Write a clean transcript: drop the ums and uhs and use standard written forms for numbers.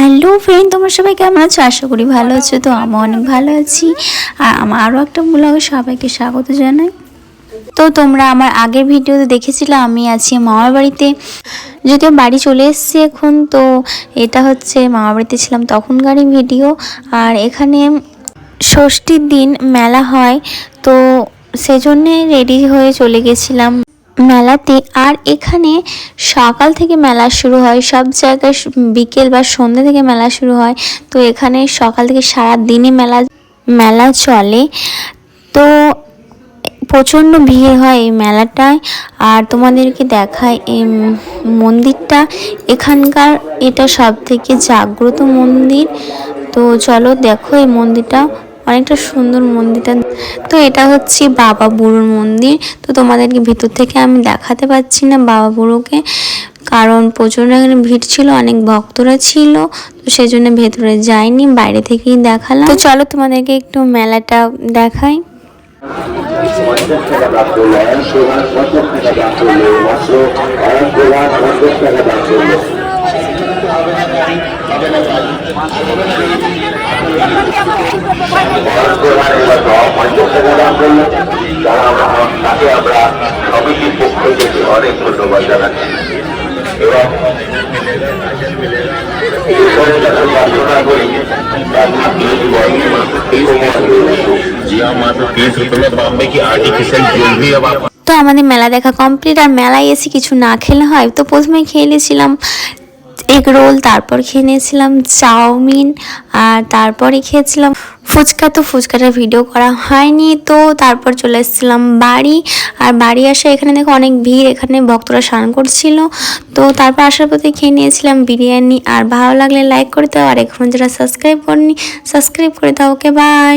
Hello friend, তোমরা সবাই কেমন আছো? আশা করি ভালো আছো। তো আমি অনেক ভালো আছি। আর আমার আরও একটা ব্লগে সবাইকে স্বাগত জানাই। তো তোমরা আমার আগের ভিডিওতে দেখেছিলে আমি আছি মামার বাড়িতে, যদিও বাড়ি চলে এসেছি এখন। তো এটা হচ্ছে মামার বাড়িতে ছিলাম তখনকারই ভিডিও। আর এখানে ষষ্ঠীর দিন মেলা হয়, তো সেজন্যে রেডি হয়ে চলে গেছিলাম মেলাতে। আর এখানে সকাল থেকে মেলা শুরু হয়, সব জায়গায় বিকেল বা সন্ধ্যা থেকে মেলা শুরু হয়। তো এখানে সকাল থেকে সারা দিনই মেলা চলে। তো প্রচণ্ড ভিড় হয় এই মেলাটায়। আর তোমাদেরকে দেখায় এই মন্দিরটা, এখানকার এটা সব থেকে জাগ্রত মন্দির। তো চলো দেখো, এই মন্দিরটা অনেকটা সুন্দর মন্দিরটা। তো এটা হচ্ছে বাবা বুড়োর মন্দির। তো তোমাদেরকে ভিতর থেকে আমি দেখাতে পাচ্ছি না বাবা বুড়োকে, কারণ প্রচণ্ড এখানে ভিড় ছিল, অনেক ভক্তরা ছিল। তো সেই জন্য ভেতরে যাইনি, বাইরে থেকেই দেখালাম। তো চলো তোমাদেরকে একটু মেলাটা দেখাই। তাকে আমরা সমিতির পক্ষ থেকে অনেক ধন্যবাদ জানাচ্ছি এবং ঈশ্বরের কাছে প্রার্থনা করি তার ছাত্র জীবন জিয়া মাত্র 30 रुपए में बॉम्बे की आर्टिफिशियल ज्वेलरी अब आप। তো আমাদের মেলা দেখা কমপ্লিট। আর মেলায় এসে কিছু না খেলে হয়, তো প্রথমে খেয়ে নিয়েছিলাম এগ রোল, তারপর খেয়ে নিয়েছিলাম চাউমিন, আর তারপরে খেয়েছিলাম ফুচকা। তো ফুচকাটার ভিডিও করা হয়নি। তো তারপর চলে এসেছিলাম বাড়ি। আর বাড়ি আসে এখানে দেখো অনেক ভিড়, এখানে ভক্তরা স্নান করছিল। তো তারপর আসার পথে খেয়ে নিয়েছিলাম বিরিয়ানি। আর ভালো লাগলে লাইক করে দাও, আর এখন যারা সাবস্ক্রাইব করেনি সাবস্ক্রাইব করে দাও। ওকে, বাই।